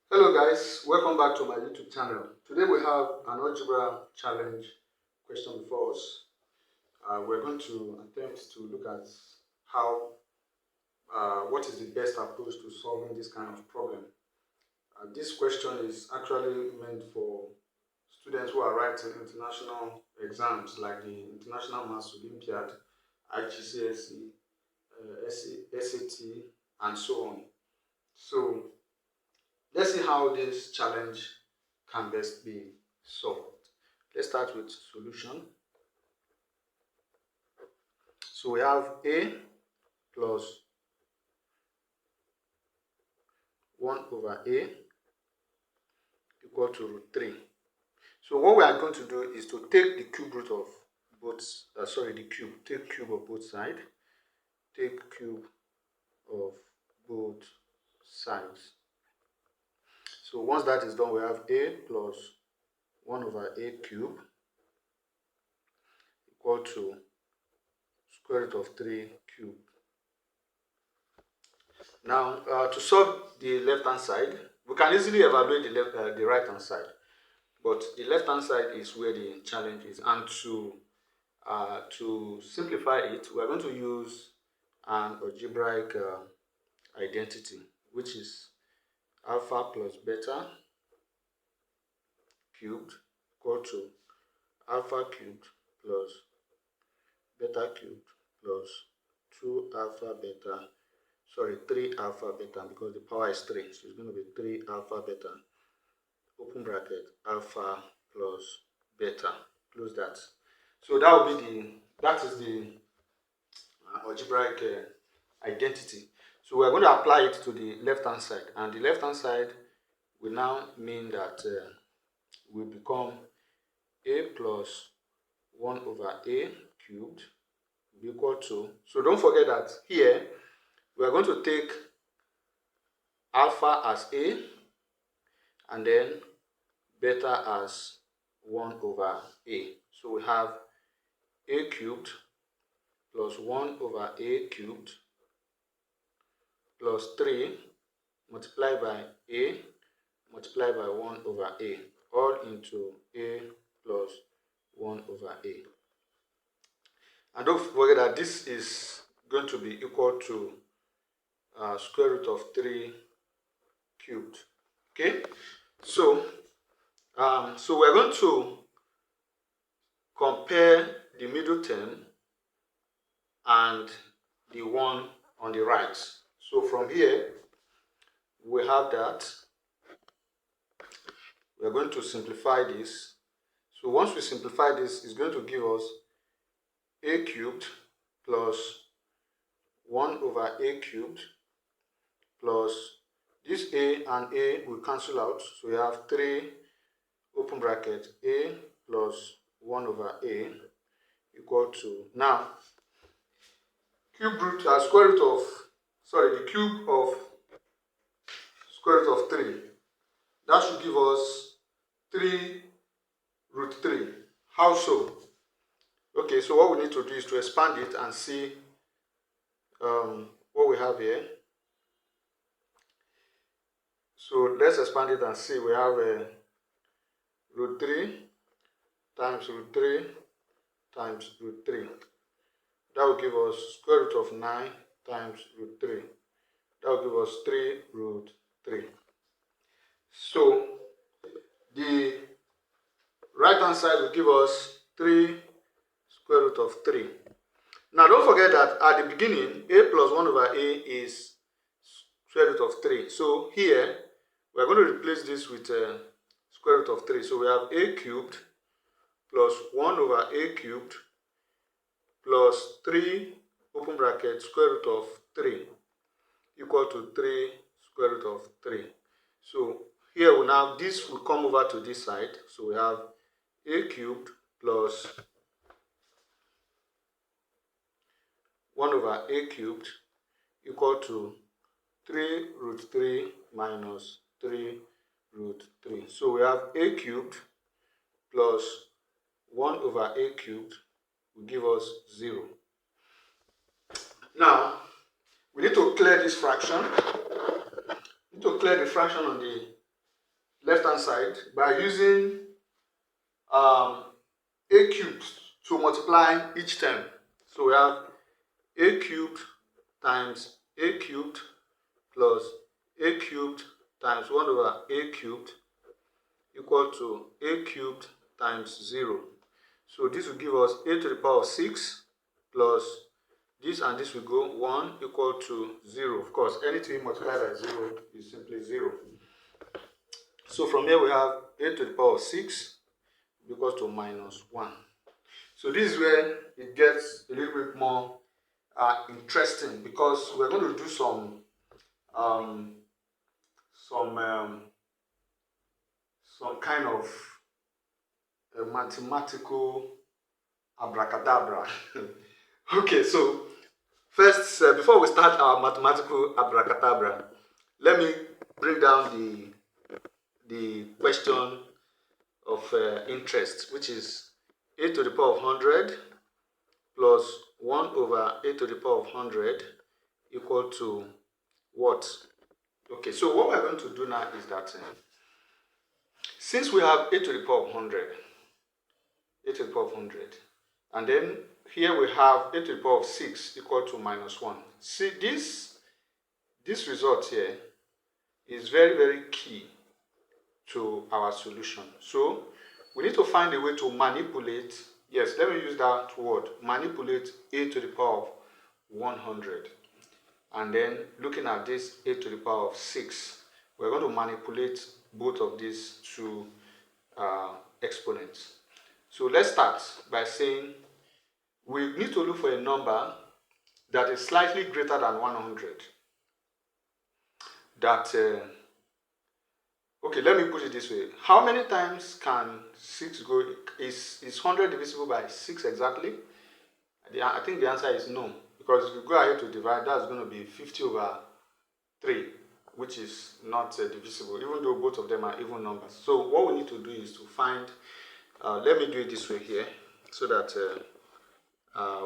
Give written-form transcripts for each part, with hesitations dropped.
Hello guys, welcome back to my YouTube channel. Today we have an algebra challenge question before us. We're going to attempt to look at how, what is the best approach to solving this kind of problem. This question is actually meant for students who are writing international exams like the International Maths Olympiad, IGCSE, SAT, and so on. So let's see how this challenge can best be solved. Let's start with solution. So we have a plus 1 over a equal to root 3. So what we are going to do is to take the cube root of both, take cube of both sides, take cube of both sides. So once that is done, we have a plus 1 over a cube equal to square root of 3 cubed. Now, to solve the left-hand side, we can easily evaluate the right-hand side, but the left-hand side is where the challenge is. And to simplify it, we are going to use an algebraic identity, which is alpha plus beta cubed equal to alpha cubed plus beta cubed plus 3 alpha beta, because the power is 3, so it's going to be 3 alpha beta, open bracket, alpha plus beta, close that. So that is the algebraic identity. So we're going to apply it to the left-hand side, and the left-hand side will now mean that will become a plus 1 over a cubed will be equal to, so don't forget that here we are going to take alpha as a and then beta as 1 over a. So we have a cubed plus 1 over a cubed plus 3 multiplied by a multiplied by 1 over a, all into a plus 1 over a. And don't forget that this is going to be equal to square root of 3 cubed. Okay, so we're going to compare the middle term and the one on the right. So from here we have that we're going to simplify this. So once we simplify this, it's going to give us a cubed plus 1 over a cubed plus this a and a will cancel out, so we have 3 open bracket a plus 1 over a equal to, now the cube of square root of 3, that should give us 3 root 3. How so? Okay, so what we need to do is to expand it and see what we have here. So let's expand it and see. We have root 3 times root 3 times root 3. That will give us square root of 9 times root 3. That will give us 3 root 3. So the right hand side will give us 3 square root of 3. Now don't forget that at the beginning, a plus 1 over a is square root of 3. So here we are going to replace this with square root of 3. So we have a cubed plus 1 over a cubed plus 3 open bracket square root of 3 equal to 3 square root of 3. So here we now, this will come over to this side. So we have a cubed plus 1 over a cubed equal to 3 root 3 minus 3 root 3. So we have a cubed plus 1 over a cubed will give us 0. Now, we need to clear this fraction. We need to clear the fraction on the left hand side by using a cubed to multiply each term. So we have a cubed times a cubed plus a cubed times 1 over a cubed equal to a cubed times 0. So this will give us a to the power of 6 plus this and this will go 1 equal to 0. Of course, anything multiplied by 0 is simply 0. So from here we have a to the power of 6 equals to minus 1. So this is where it gets a little bit more interesting, because we're going to do some kind of mathematical abracadabra. Okay, so first, before we start our mathematical abracadabra, let me bring down the question of interest, which is a to the power of 100 plus 1 over a to the power of 100 equal to what? Okay, so what we're going to do now is that since we have a to the power of 100, a to the power of 100, and then here we have a to the power of 6 equal to minus 1. See, this result here is very, very key to our solution. So we need to find a way to manipulate, yes, let me use that word, manipulate a to the power of 100. And then looking at this a to the power of 6, we're going to manipulate both of these two exponents. So let's start by saying we need to look for a number that is slightly greater than 100. Okay, let me put it this way. How many times can 6 go? Is 100 divisible by 6 exactly? I think the answer is no. Because if you go ahead to divide, that's going to be 50 over 3, which is not divisible, even though both of them are even numbers. So what we need to do is to find, let me do it this way here, so that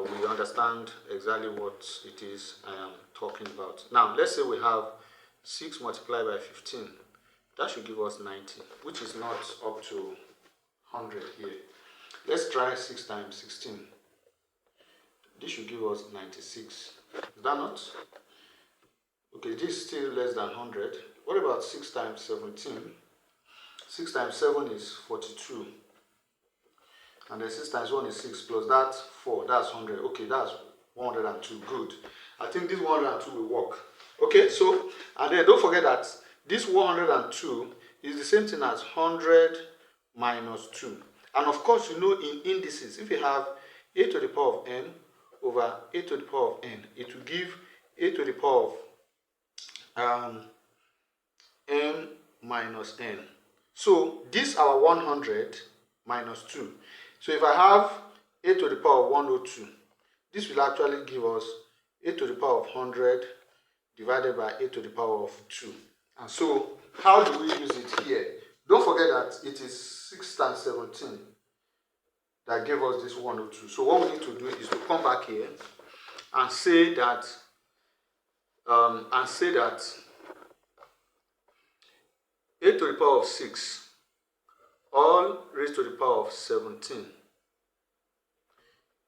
we understand exactly what it is I am talking about. Now, let's say we have 6 multiplied by 15. That should give us 90, which is not up to 100 here. Let's try 6 times 16. This should give us 96. Is that not? Okay, this is still less than 100. What about 6 times 17? 6 times 7 is 42. And then 6 times 1 is 6 plus that 4, that's 100. Okay, that's 102. Good. I think this 102 will work. Okay, so, and then don't forget that this 102 is the same thing as 100 minus 2. And of course, you know, in indices, if you have a to the power of n over a to the power of n, it will give a to the power of m minus n. So this our 100 minus 2. So if I have a to the power of 102, this will actually give us a to the power of 100 divided by a to the power of 2. And so how do we use it here? Don't forget that it is 6 times 17 that gave us this 102. So what we need to do is to come back here and say that a to the power of 6 all raised to the power of 17.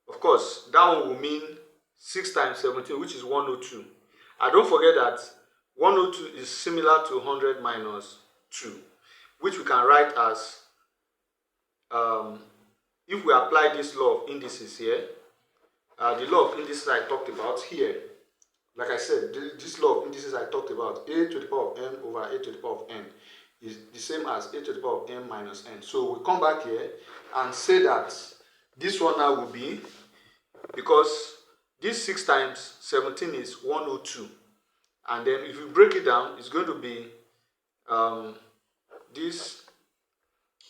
Of course, that one will mean 6 times 17, which is 102. And don't forget that 102 is similar to 100 minus 2, which we can write as, if we apply this law of indices here, the law of indices I talked about here, like I said, this law of indices I talked about, a to the power of m over a to the power of n, is the same as a to the power of m minus n. So we come back here and say that this one now will be, because this 6 times 17 is 102. And then if you break it down, it's going to be, this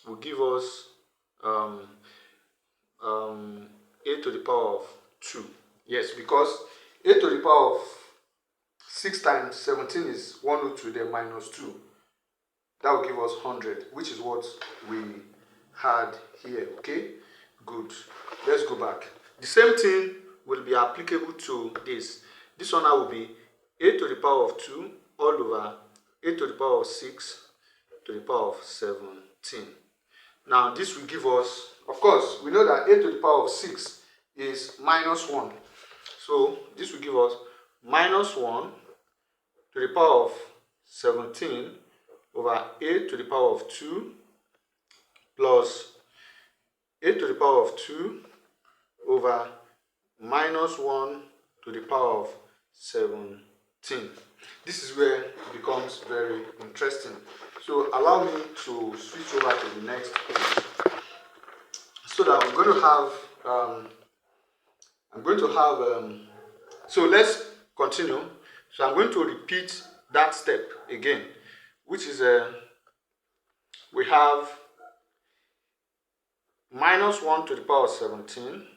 will give us a to the power of 2. Yes, because a to the power of 6 times 17 is 102, then minus 2. That will give us 100, which is what we had here, okay? Good. Let's go back. The same thing will be applicable to this. This one now will be a to the power of 2 all over a to the power of 6 to the power of 17. Now this will give us, of course, we know that a to the power of 6 is minus 1. So this will give us minus 1 to the power of 17 over a to the power of 2 plus a to the power of 2 over minus 1 to the power of 17. This is where it becomes very interesting. So allow me to switch over to the next page, so that I'm going to have, so let's continue. So I'm going to repeat that step again, which is, we have minus 1 to the power of 17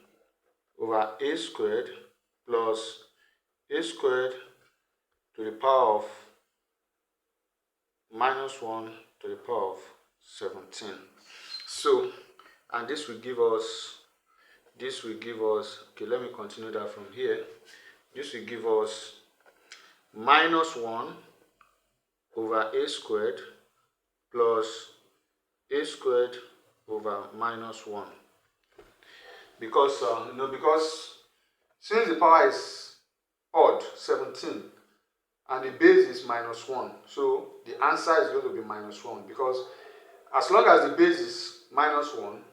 over a squared plus a squared to the power of minus 1 to the power of 17. So, and this will give us, okay, let me continue that from here. This will give us minus 1 over a squared plus a squared over minus 1. Because, because since the power is odd, 17, and the base is minus 1, so the answer is going to be minus 1, because as long as the base is minus 1,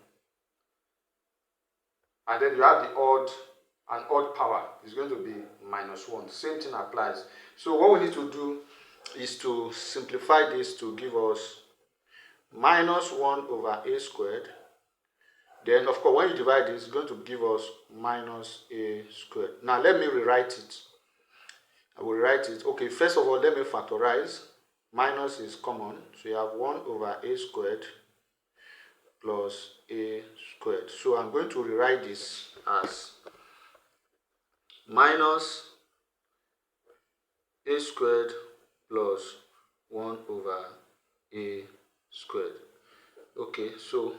and then you have the odd, an odd power, is going to be minus 1. Same thing applies. So what we need to do is to simplify this to give us minus 1 over a squared. Then, of course, when you divide this, it's going to give us minus a squared. Now, let me rewrite it. I will write it. Okay, first of all, let me factorize. Minus is common, so you have 1 over a squared plus a squared. So I'm going to rewrite this as minus a squared plus 1 over a squared. Okay, so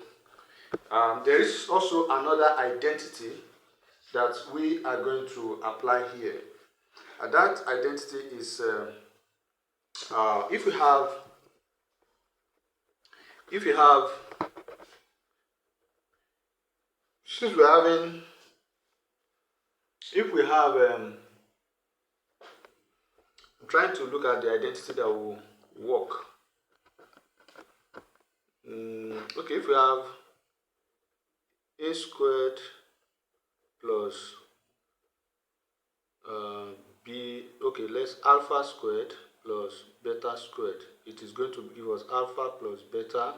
there is also another identity that we are going to apply here. That identity is if we have I'm trying to look at the identity that will work. Okay, if we have a squared plus b, okay, let's alpha squared plus beta squared. It is going to give us alpha plus beta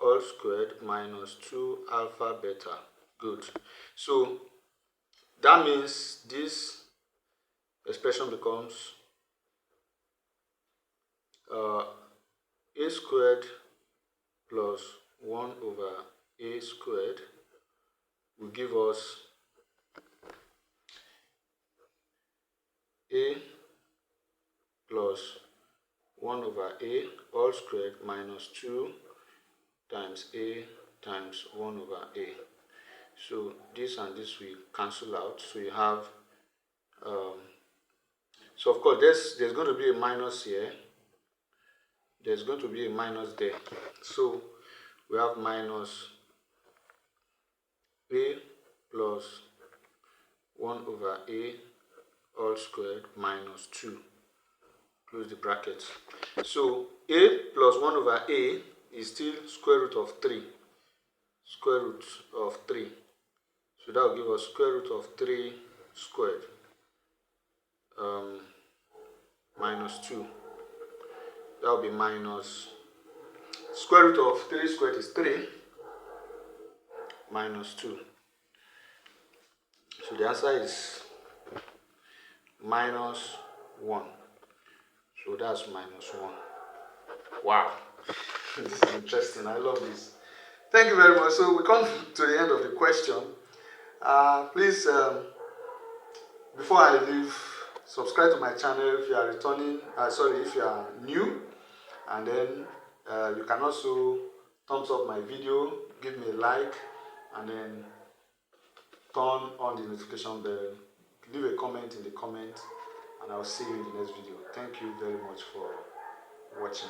all squared minus 2 alpha beta. Good. So that means this expression becomes a squared plus 1 over a squared will give us a plus 1 over a all squared minus 2 times a times 1 over a. So this and this will cancel out. So you have, so of course there's going to be a minus here. There's going to be a minus there. So we have minus a plus 1 over a all squared minus 2. Close the brackets. So a plus 1 over a is still square root of 3. Square root of 3. So that will give us square root of 3 squared minus 2. That will be minus square root of 3 squared is 3 minus 2. So the answer is minus 1. So that's minus 1. Wow. This is interesting. I love this. Thank you very much. So we come to the end of the question. Please, before I leave, subscribe to my channel if you are returning. If you are new, and then you can also thumbs up my video, give me a like, and then turn on the notification bell. Leave a comment in the comment, and I'll see you in the next video. Thank you very much for watching.